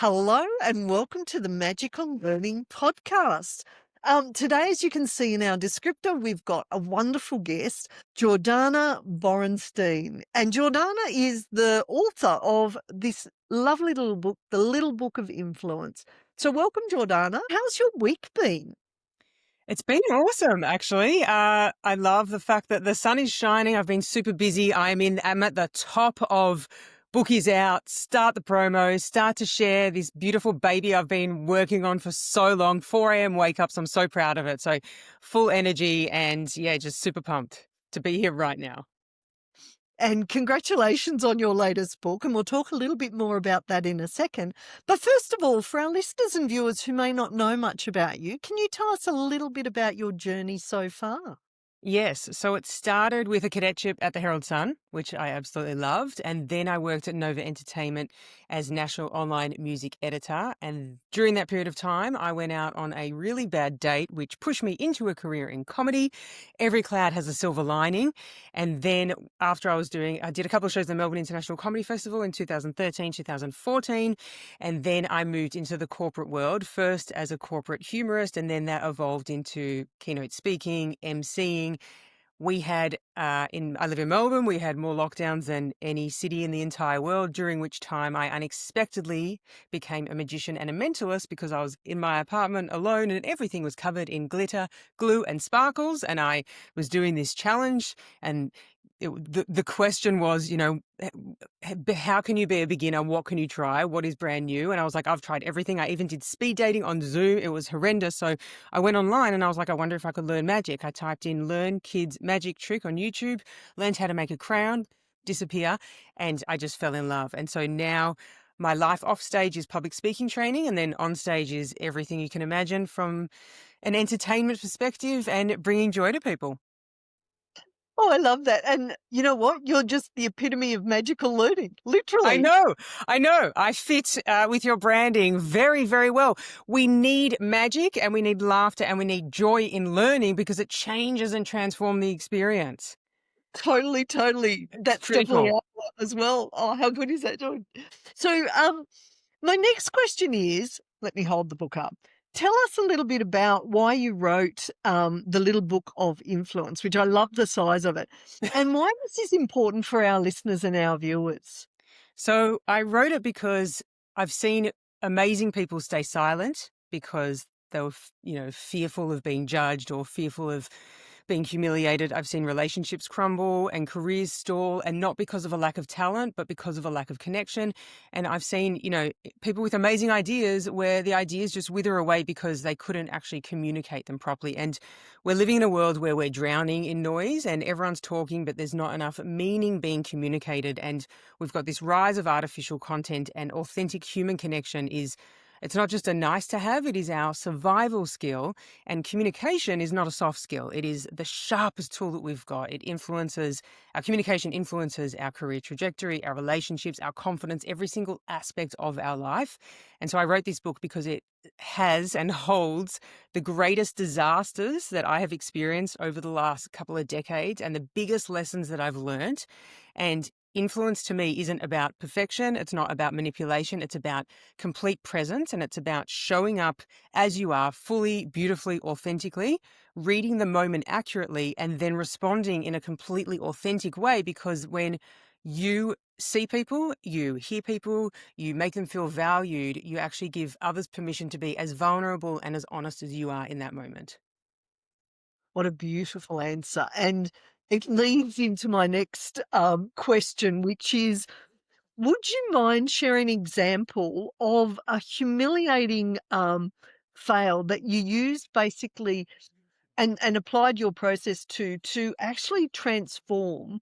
Hello and welcome to the Magical Learning Podcast. Today, as you can see in our descriptor, we've got a wonderful guest, Jordana Borensztajn. And Jordana is the author of this lovely little book, The Little Book of Influence. So welcome, Jordana. How's your week been? It's been awesome, actually. I love the fact that the sun is shining. I've been super busy. I'm at the top of book is out, start the promo, start to share this beautiful baby I've been working on for so long. 4 a.m. wake ups. I'm so proud of it. So full energy and yeah, just super pumped to be here right now. And congratulations on your latest book, and we'll talk a little bit more about that in a second. But first of all, for our listeners and viewers who may not know much about you, can you tell us a little bit about your journey so far? Yes. So it started with a cadetship at the Herald Sun, which I absolutely loved. And then I worked at Nova Entertainment as national online music editor. And during that period of time, I went out on a really bad date, which pushed me into a career in comedy. Every cloud has a silver lining. And then after I did a couple of shows at the Melbourne International Comedy Festival in 2013, 2014. And then I moved into the corporate world, first as a corporate humorist, and then that evolved into keynote speaking, emceeing. I live in Melbourne, we had more lockdowns than any city in the entire world, during which time I unexpectedly became a magician and a mentalist because I was in my apartment alone and everything was covered in glitter, glue and sparkles. And I was doing this challenge and the question was, how can you be a beginner? What can you try? What is brand new? And I was like, I've tried everything. I even did speed dating on Zoom. It was horrendous. So I went online and I was like, I wonder if I could learn magic. I typed in learn kids magic trick on YouTube, learned how to make a crown disappear, and I just fell in love. And so now my life off stage is public speaking training, and then on stage is everything you can imagine from an entertainment perspective and bringing joy to people. Oh, I love that. And you know what? You're just the epitome of magical learning, literally. I know. I fit with your branding very, very well. We need magic and we need laughter and we need joy in learning because it changes and transforms the experience. Totally, totally. It's That's definitely critical. our lot as well. Oh, how good is that, John? So, my next question is, let me hold the book up. Tell us a little bit about why you wrote the Little Book of Influence, which I love the size of it, and why this is important for our listeners and our viewers. So I wrote it because I've seen amazing people stay silent because they were, fearful of being judged or fearful of being humiliated. I've seen relationships crumble and careers stall, and not because of a lack of talent, but because of a lack of connection. And I've seen, people with amazing ideas where the ideas just wither away because they couldn't actually communicate them properly. And we're living in a world where we're drowning in noise and everyone's talking, but there's not enough meaning being communicated. And we've got this rise of artificial content, and authentic human connection it's not just a nice to have, it is our survival skill. And communication is not a soft skill. It is the sharpest tool that we've got. Our communication influences our career trajectory, our relationships, our confidence, every single aspect of our life. And so I wrote this book because it has and holds the greatest disasters that I have experienced over the last couple of decades and the biggest lessons that I've learned. And influence to me isn't about perfection. It's not about manipulation. It's about complete presence, and it's about showing up as you are, fully, beautifully, authentically, reading the moment accurately, and then responding in a completely authentic way. Because when you see people, you hear people, you make them feel valued, you actually give others permission to be as vulnerable and as honest as you are in that moment. What a beautiful answer. And it leads into my next question, which is, would you mind sharing an example of a humiliating fail that you used basically and applied your process to actually transform?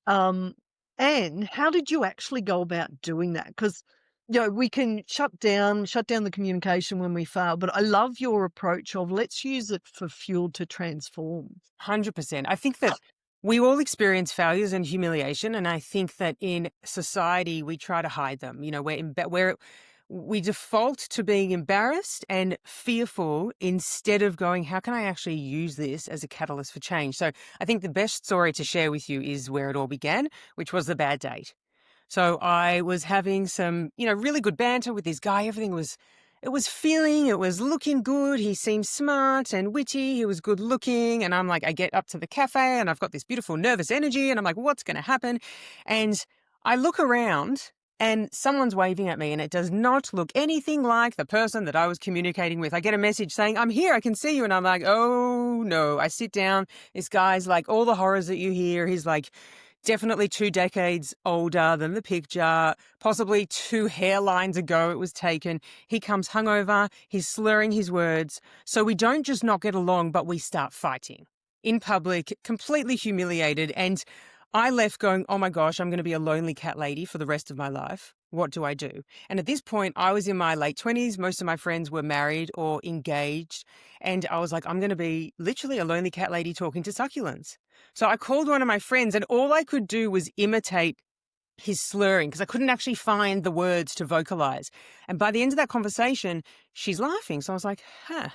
Um, and how did you actually go about doing that? Because we can shut down the communication when we fail, but I love your approach of let's use it for fuel to transform. 100%. I think that we all experience failures and humiliation, and I think that in society we try to hide them. We default to being embarrassed and fearful instead of going, how can I actually use this as a catalyst for change? So I think the best story to share with you is where it all began, which was the bad date. So I was having some, really good banter with this guy. Everything was, it was looking good. He seemed smart and witty. He was good looking. And I'm like, I get up to the cafe and I've got this beautiful nervous energy. And I'm like, what's going to happen? And I look around and someone's waving at me and it does not look anything like the person that I was communicating with. I get a message saying, I'm here, I can see you. And I'm like, oh no. I sit down. This guy's like all the horrors that you hear. He's like, definitely 2 decades older than the picture, possibly 2 hairlines ago it was taken. He comes hungover, he's slurring his words. So we don't just not get along, but we start fighting in public, completely humiliated. And I left going, oh my gosh, I'm going to be a lonely cat lady for the rest of my life. What do I do? And at this point, I was in my late 20s. Most of my friends were married or engaged. And I was like, I'm going to be literally a lonely cat lady talking to succulents. So I called one of my friends, and all I could do was imitate his slurring because I couldn't actually find the words to vocalize. And by the end of that conversation, she's laughing. So I was like, huh.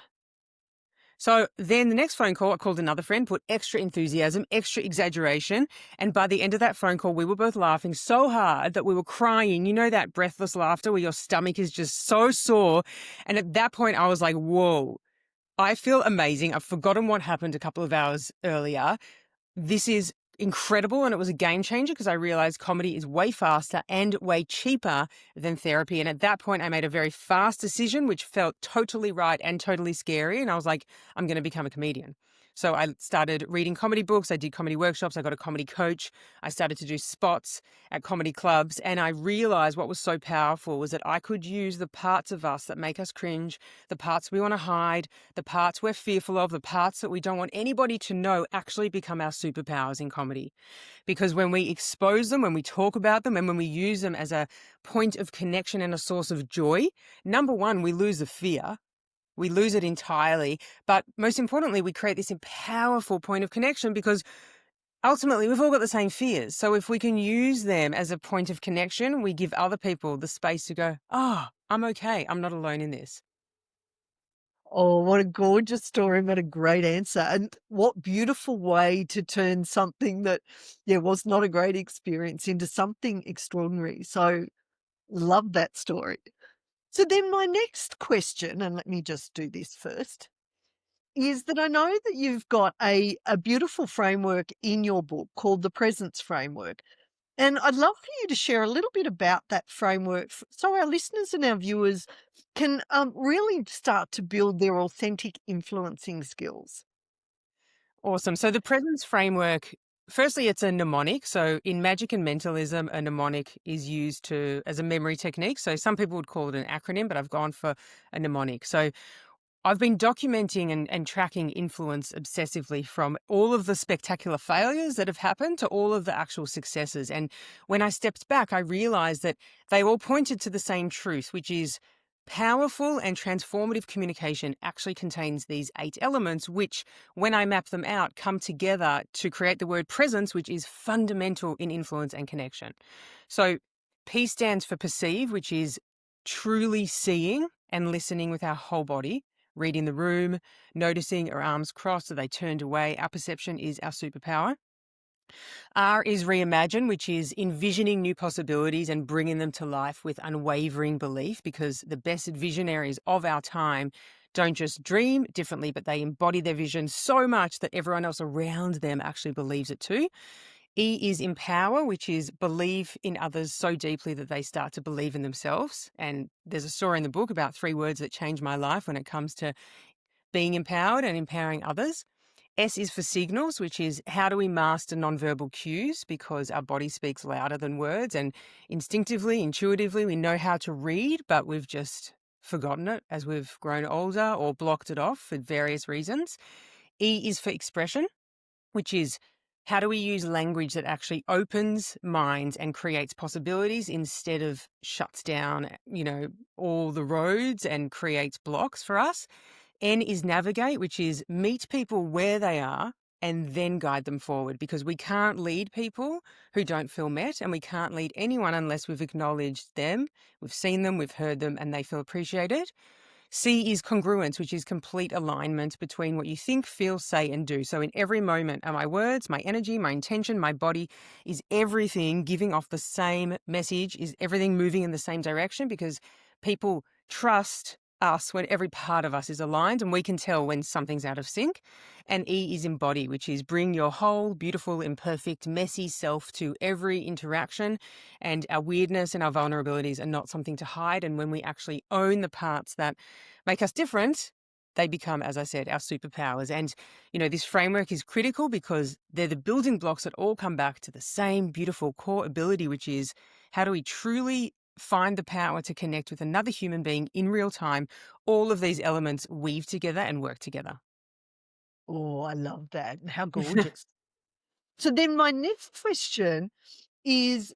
So then the next phone call, I called another friend, put extra enthusiasm, extra exaggeration. And by the end of that phone call, we were both laughing so hard that we were crying. You know, that breathless laughter where your stomach is just so sore. And at that point, I was like, whoa, I feel amazing. I've forgotten what happened a couple of hours earlier. This is incredible, and it was a game changer because I realized comedy is way faster and way cheaper than therapy. And at that point, I made a very fast decision, which felt totally right and totally scary. And I was like, I'm going to become a comedian. So I started reading comedy books. I did comedy workshops. I got a comedy coach. I started to do spots at comedy clubs. And I realized what was so powerful was that I could use the parts of us that make us cringe, the parts we want to hide, the parts we're fearful of, the parts that we don't want anybody to know actually become our superpowers in comedy. Because when we expose them, when we talk about them, and when we use them as a point of connection and a source of joy, number one, we lose the fear. We lose it entirely. But most importantly, we create this powerful point of connection because ultimately we've all got the same fears. So if we can use them as a point of connection, we give other people the space to go, oh, I'm okay. I'm not alone in this. Oh, what a gorgeous story, what a great answer, and what beautiful way to turn something that, yeah, was not a great experience into something extraordinary. So, love that story. So then my next question, and let me just do this first, is that I know that you've got a beautiful framework in your book called the Presence Framework. And I'd love for you to share a little bit about that framework so our listeners and our viewers can really start to build their authentic influencing skills. Awesome. So the presence framework, firstly, it's a mnemonic. So in magic and mentalism, a mnemonic is used to as a memory technique. So some people would call it an acronym, but I've gone for a mnemonic. So I've been documenting and tracking influence obsessively from all of the spectacular failures that have happened to all of the actual successes. And when I stepped back, I realized that they all pointed to the same truth, which is powerful and transformative communication actually contains these 8 elements, which, when I map them out, come together to create the word presence, which is fundamental in influence and connection. So P stands for perceive, which is truly seeing and listening with our whole body, reading the room, noticing our arms crossed, are they turned away? Our perception is our superpower. R is reimagine, which is envisioning new possibilities and bringing them to life with unwavering belief, because the best visionaries of our time don't just dream differently, but they embody their vision so much that everyone else around them actually believes it too. E is empower, which is believe in others so deeply that they start to believe in themselves. And there's a story in the book about 3 words that changed my life when it comes to being empowered and empowering others. S is for signals, which is how do we master nonverbal cues, because our body speaks louder than words, and instinctively, intuitively, we know how to read, but we've just forgotten it as we've grown older or blocked it off for various reasons. E is for expression, which is how do we use language that actually opens minds and creates possibilities instead of shuts down, all the roads and creates blocks for us. N is navigate, which is meet people where they are and then guide them forward, because we can't lead people who don't feel met, and we can't lead anyone unless we've acknowledged them, we've seen them, we've heard them, and they feel appreciated. C is congruence, which is complete alignment between what you think, feel, say, and do. So in every moment, are my words, my energy, my intention, my body, is everything giving off the same message? Is everything moving in the same direction? Because people trust us when every part of us is aligned, and we can tell when something's out of sync. And E is embody, which is bring your whole beautiful, imperfect, messy self to every interaction. And our weirdness and our vulnerabilities are not something to hide. And when we actually own the parts that make us different, they become, as I said, our superpowers. And, this framework is critical because they're the building blocks that all come back to the same beautiful core ability, which is how do we truly find the power to connect with another human being in real time? All of these elements weave together and work together. Oh, I love that. How gorgeous. So then my next question is,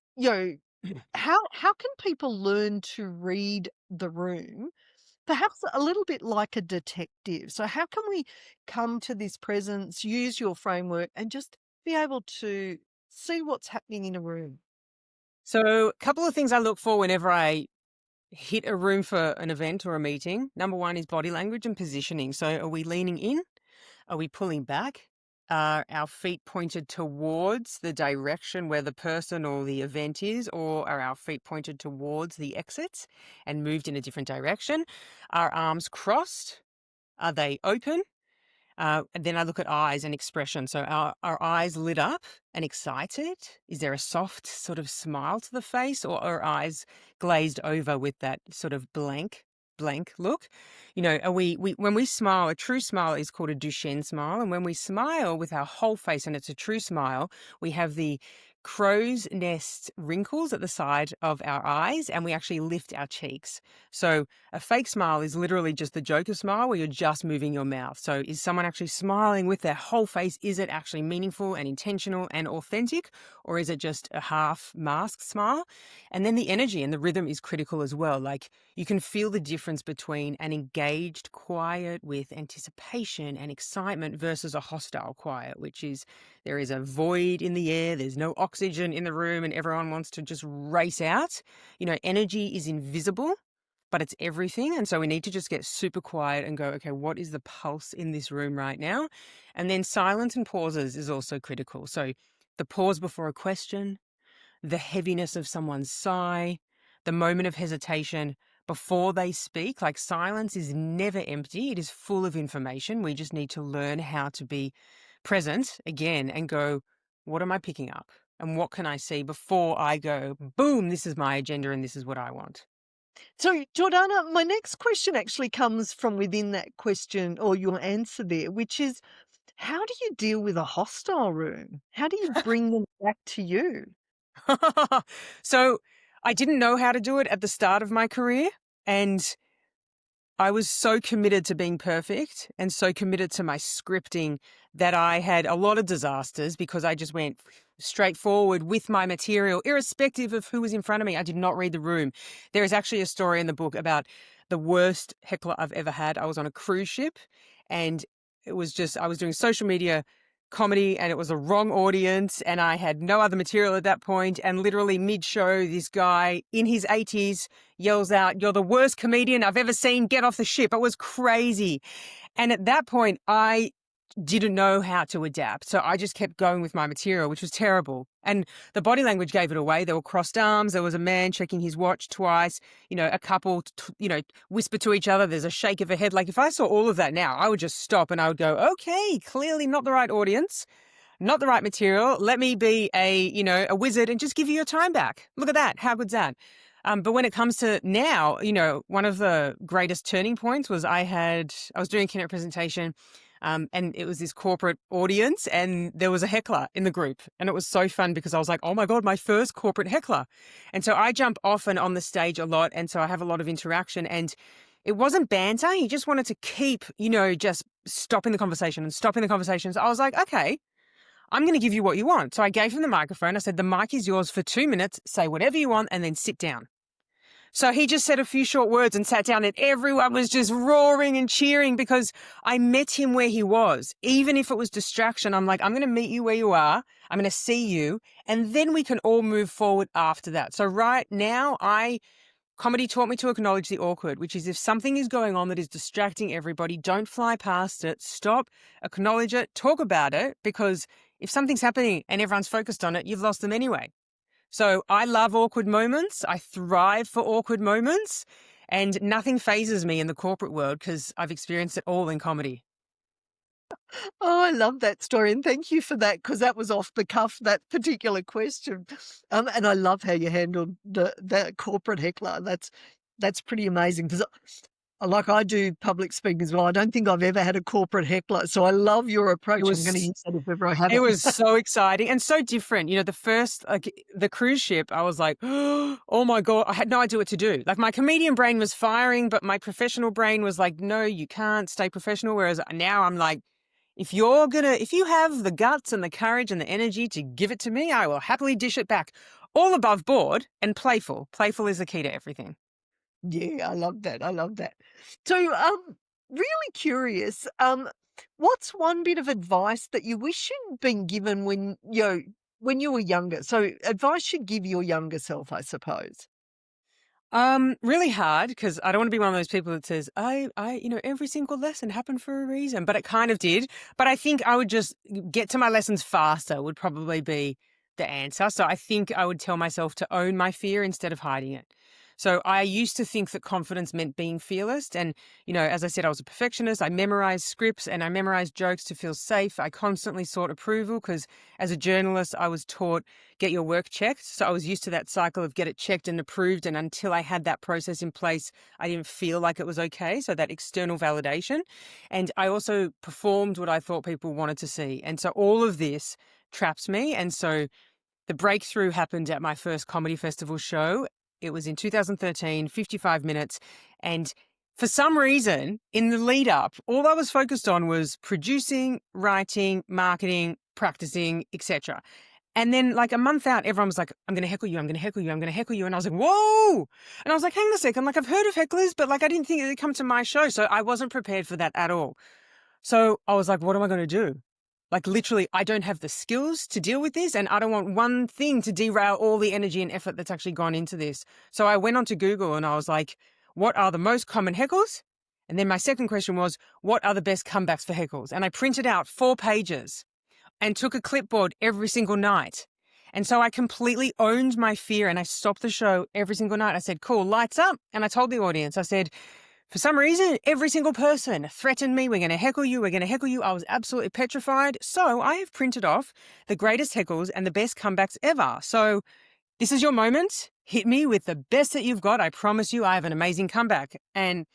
how can people learn to read the room? Perhaps a little bit like a detective. So how can we come to this presence, use your framework, and just be able to see what's happening in a room? So, a couple of things I look for whenever I hit a room for an event or a meeting. Number one is body language and positioning. So, are we leaning in? Are we pulling back? Are our feet pointed towards the direction where the person or the event is, or are our feet pointed towards the exits and moved in a different direction? Are arms crossed? Are they open? And then I look at eyes and expression. So are eyes lit up and excited? Is there a soft sort of smile to the face, or are eyes glazed over with that sort of blank look? Are we when we smile, a true smile is called a Duchenne smile. And when we smile with our whole face and it's a true smile, we have the crow's nest wrinkles at the side of our eyes and we actually lift our cheeks. So a fake smile is literally just the Joker smile where you're just moving your mouth. So is someone actually smiling with their whole face? Is it actually meaningful and intentional and authentic? Or is it just a half masked smile? And then the energy and the rhythm is critical as well. Like you can feel the difference between an engaged quiet with anticipation and excitement versus a hostile quiet, which is there is a void in the air, there's no oxygen in the room, and everyone wants to just race out. Energy is invisible, but it's everything. And so we need to just get super quiet and go, okay, what is the pulse in this room right now? And then silence and pauses is also critical. So the pause before a question, the heaviness of someone's sigh, the moment of hesitation before they speak. Like silence is never empty, it is full of information. We just need to learn how to be present again and go, what am I picking up? And what can I see before I go, boom, this is my agenda and this is what I want. So, Jordana, my next question actually comes from within that question or your answer there, which is how do you deal with a hostile room? How do you bring them back to you? So I didn't know how to do it at the start of my career. And I was so committed to being perfect and so committed to my scripting that I had a lot of disasters because I just went straight forward with my material, irrespective of who was in front of me. I did not read the room. There is actually a story in the book about the worst heckler I've ever had. I was on a cruise ship and it was just, I was doing social media comedy and it was a wrong audience and I had no other material at that point. And literally mid-show, this guy in his 80s yells out, "You're the worst comedian I've ever seen. Get off the ship." It was crazy. And at that point, I didn't know how to adapt. So I just kept going with my material, which was terrible. And the body language gave it away. There were crossed arms. There was a man checking his watch twice, a couple, whisper to each other. There's a shake of a head. Like if I saw all of that now, I would just stop and I would go, okay, clearly not the right audience, not the right material. Let me be a wizard and just give you your time back. Look at that. How good's that? But when it comes to now, one of the greatest turning points was I was doing a keynote presentation and it was this corporate audience and there was a heckler in the group. And it was so fun because I was like, oh my God, my first corporate heckler. And so I jump off and on the stage a lot. And so I have a lot of interaction and it wasn't banter. He just wanted to keep, just stopping the conversation and stopping the conversation. So I was like, okay, I'm going to give you what you want. So I gave him the microphone. I said, the mic is yours for 2 minutes. Say whatever you want and then sit down. So he just said a few short words and sat down and everyone was just roaring and cheering because I met him where he was. Even if it was distraction, I'm like, I'm going to meet you where you are. I'm going to see you. And then we can all move forward after that. So right now, I comedy taught me to acknowledge the awkward, which is if something is going on that is distracting everybody, don't fly past it. Stop, acknowledge it, talk about it, because if something's happening and everyone's focused on it, you've lost them anyway. So I love awkward moments. I thrive for awkward moments, and nothing phases me in the corporate world because I've experienced it all in comedy. Oh, I love that story, and thank you for that because that was off the cuff, that particular question. And I love how you handled the corporate heckler. That's pretty amazing 'cause, like I do public speaking as well, I don't think I've ever had a corporate heckler, so I love your It approach. I'm gonna was use that if ever I have It it. was so exciting and so different. You know, the first, like the cruise ship, I was like, oh my God, I had no idea what to do. Like my comedian brain was firing, but my professional brain was like, no, you can't stay professional. Whereas now I'm like, if you have the guts and the courage and the energy to give it to me, I will happily dish it back. All above board and playful. Playful is the key to everything. Yeah, I love that, I love that. So, really curious, what's one bit of advice that you wish you'd been given when, when you were younger? So advice you'd give your younger self, I suppose. Really hard because I don't want to be one of those people that says, every single lesson happened for a reason, but it kind of did. But I think I would just get to my lessons faster would probably be the answer. So I think I would tell myself to own my fear instead of hiding it. So I used to think that confidence meant being fearless. And, as I said, I was a perfectionist. I memorized scripts and I memorized jokes to feel safe. I constantly sought approval because as a journalist, I was taught get your work checked. So I was used to that cycle of get it checked and approved. And until I had that process in place, I didn't feel like it was okay. So that external validation. And I also performed what I thought people wanted to see. And so all of this traps me. And so the breakthrough happened at my first comedy festival show. It was in 2013, 55 minutes. And for some reason, in the lead up, all I was focused on was producing, writing, marketing, practicing, etc. And then like a month out, everyone was like, I'm going to heckle you, I'm going to heckle you, I'm going to heckle you. And I was like, whoa. And I was like, hang on a second. Like I've heard of hecklers, but like I didn't think it'd come to my show. So I wasn't prepared for that at all. So I was like, what am I going to do? Like literally, I don't have the skills to deal with this and I don't want one thing to derail all the energy and effort that's actually gone into this. So I went onto Google and I was like, what are the most common heckles? And then my second question was, what are the best comebacks for heckles? And I printed out 4 pages and took a clipboard every single night. And so I completely owned my fear and I stopped the show every single night. I said, cool, lights up. And I told the audience, I said, for some reason, every single person threatened me. We're going to heckle you. We're going to heckle you. I was absolutely petrified. So I have printed off the greatest heckles and the best comebacks ever. So this is your moment. Hit me with the best that you've got. I promise you, I have an amazing comeback. And,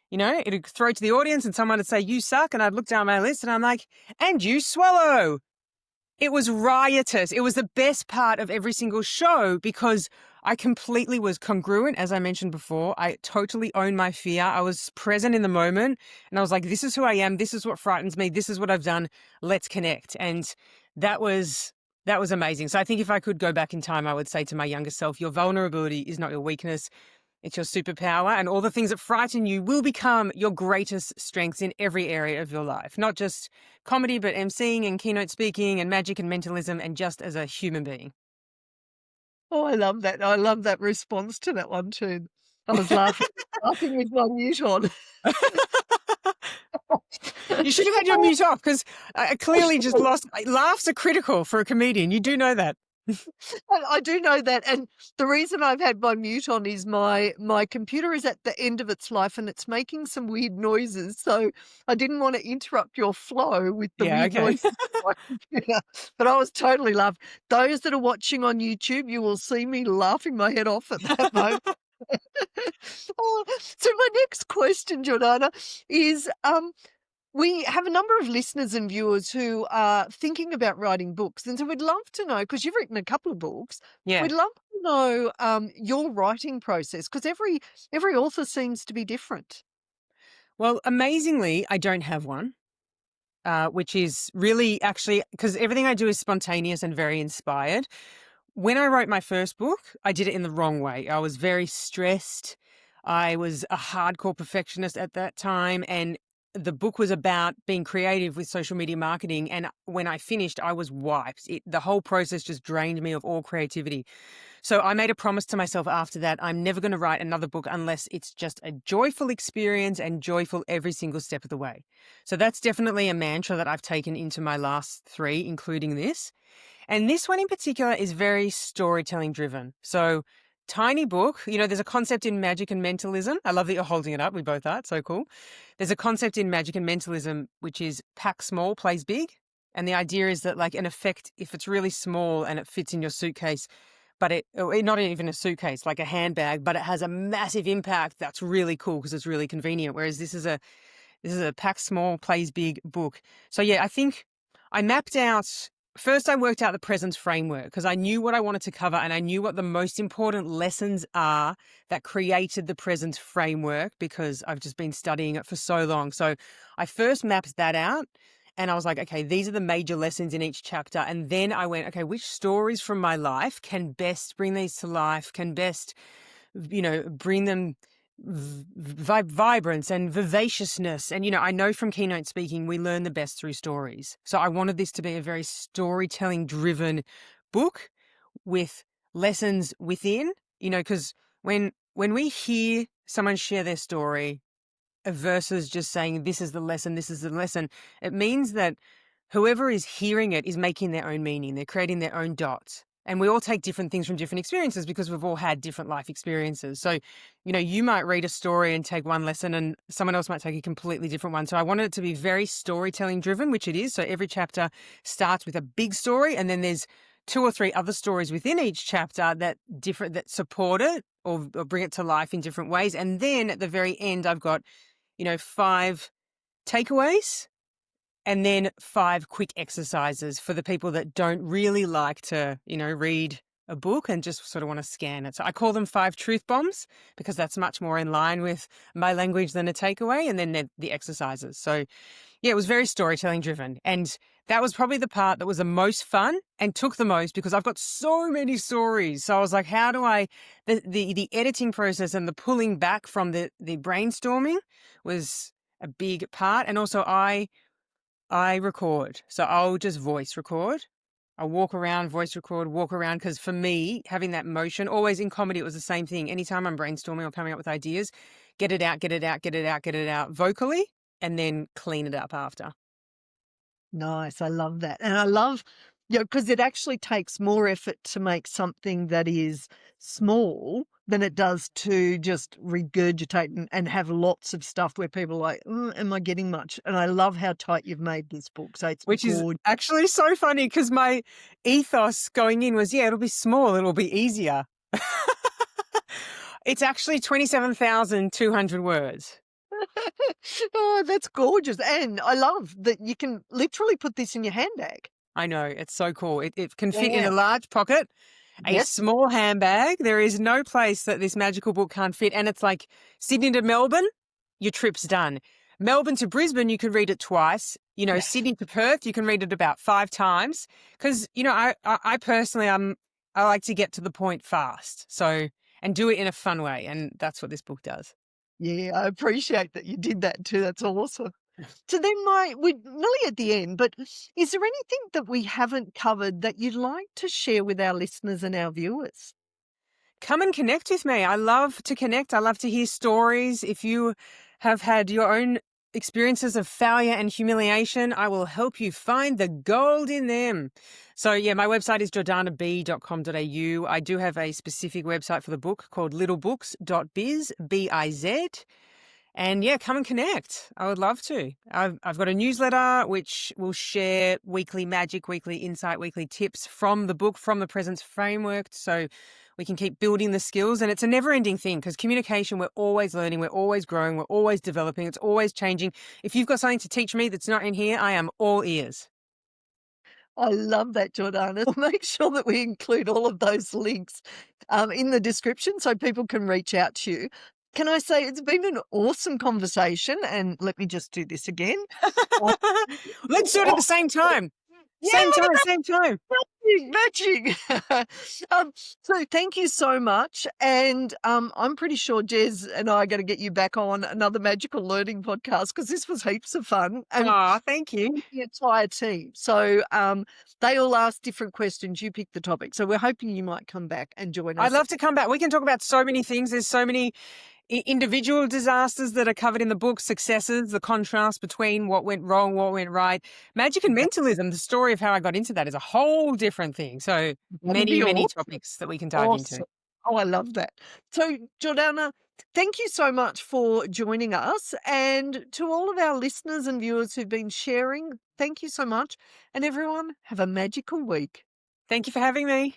it'd throw to the audience and someone would say, you suck. And I'd look down my list and I'm like, and you swallow. It was riotous. It was the best part of every single show because I completely was congruent, as I mentioned before. I totally owned my fear. I was present in the moment and I was like, this is who I am. This is what frightens me. This is what I've done. Let's connect. And that was amazing. So I think if I could go back in time, I would say to my younger self, your vulnerability is not your weakness. It's your superpower, and all the things that frighten you will become your greatest strengths in every area of your life, not just comedy, but emceeing and keynote speaking and magic and mentalism and just as a human being. Oh, I love that. I love that response to that one too. I was laughing with my mute on. You should have had your mute off because I clearly just lost. Laughs are critical for a comedian. You do know that. I do know that, and the reason I've had my mute on is my computer is at the end of its life, and it's making some weird noises, so I didn't wanna interrupt your flow with the Yeah, weird okay. noises of my computer, but I was totally laughing. Those that are watching on YouTube, you will see me laughing my head off at that moment. Oh, so my next question, Jordana, is, we have a number of listeners and viewers who are thinking about writing books, and so we'd love to know, because you've written a couple of books, Yeah. we'd love to know, your writing process, because every author seems to be different. Well, amazingly, I don't have one, which is really actually because everything I do is spontaneous and very inspired. When I wrote my first book, I did it in the wrong way. I was very stressed. I was a hardcore perfectionist at that time. And the book was about being creative with social media marketing. And when I finished, I was wiped. The whole process just drained me of all creativity. So I made a promise to myself after that. I'm never going to write another book unless it's just a joyful experience and joyful every single step of the way. So that's definitely a mantra that I've taken into my last 3, including this. And this one in particular is very storytelling driven. So tiny book, there's a concept in magic and mentalism. I love that you're holding it up. We both are. It's so cool. There's a concept in magic and mentalism, which is pack small, plays big. And the idea is that, like, an effect, if it's really small and it fits in your suitcase, but not even a suitcase, like a handbag, but it has a massive impact, that's really cool because it's really convenient. Whereas this is a pack small, plays big book. So yeah, I think I mapped out. First, I worked out the presence framework because I knew what I wanted to cover and I knew what the most important lessons are that created the presence framework because I've just been studying it for so long. So I first mapped that out and I was like, okay, these are the major lessons in each chapter. And then I went, okay, which stories from my life can best bring these to life, can best, bring them vibrance and vivaciousness. And, I know from keynote speaking, we learn the best through stories. So I wanted this to be a very storytelling driven book with lessons within, because when we hear someone share their story versus just saying, this is the lesson, it means that whoever is hearing it is making their own meaning. They're creating their own dots. And we all take different things from different experiences because we've all had different life experiences. So, you might read a story and take one lesson and someone else might take a completely different one. So I wanted it to be very storytelling driven, which it is. So every chapter starts with a big story and then there's 2 or 3 other stories within each chapter that support it or bring it to life in different ways. And then at the very end, I've got, 5 takeaways and then 5 quick exercises for the people that don't really like to, read a book and just sort of want to scan it. So I call them 5 truth bombs because that's much more in line with my language than a takeaway. And then the exercises. So yeah, it was very storytelling driven. And that was probably the part that was the most fun and took the most because I've got so many stories. So I was like, how do the editing process and the pulling back from the brainstorming was a big part. And also I record. So I'll just voice record. I'll walk around, voice record, walk around. Because for me, having that motion, always in comedy, it was the same thing. Anytime I'm brainstorming or coming up with ideas, get it out vocally, and then clean it up after. Nice. I love that. And I love, because it actually takes more effort to make something that is small than it does to just regurgitate and have lots of stuff where people are like, am I getting much? And I love how tight you've made this book. So it's Which is gorgeous. actually so funny because my ethos going in was, it'll be small, it'll be easier. It's actually 27,200 words. Oh, that's gorgeous. And I love that you can literally put this in your handbag. I know, it's so cool. It can fit in Yeah. a large pocket, a Yes. small handbag. There is no place that this magical book can't fit. And it's like Sydney to Melbourne, your trip's done. Melbourne to Brisbane, you could read it twice. Yes. Sydney to Perth, you can read it about 5 times. Because, I personally, I like to get to the point fast. So, and do it in a fun way. And that's what this book does. Yeah, I appreciate that you did that too. That's awesome. So then we're nearly at the end, but is there anything that we haven't covered that you'd like to share with our listeners and our viewers? Come and connect with me. I love to connect. I love to hear stories. If you have had your own experiences of failure and humiliation, I will help you find the gold in them. So yeah, my website is jordanab.com.au. I do have a specific website for the book called littlebooks.biz, B-I-Z. And yeah, come and connect. I would love to. I've got a newsletter which will share weekly magic, weekly insight, weekly tips from the book, from the Presence Framework. So we can keep building the skills. And it's a never ending thing because communication, we're always learning, we're always growing, we're always developing. It's always changing. If you've got something to teach me that's not in here, I am all ears. I love that, Jordana. We'll make sure that we include all of those links in the description so people can reach out to you. Can I say it's been an awesome conversation? And let me just do this again. Let's do it at the same time. Yeah, Same time. Matching. Um, so thank you so much, and, I'm pretty sure Jez and I are gonna get you back on another magical learning podcast because this was heaps of fun, and Oh, thank you. the entire team. So, they all ask different questions, you pick the topic, so we're hoping you might come back and join I'd us. love to come back. We can talk about so many things. There's so many individual disasters that are covered in the book, successes, the contrast between what went wrong, what went right. Magic and mentalism, the story of how I got into that is a whole different thing. So That'd many, be many awesome. topics that we can dive into. Awesome. Oh, I love that. So, Jordana, thank you so much for joining us. And to all of our listeners and viewers who've been sharing, thank you so much. And everyone, have a magical week. Thank you for having me.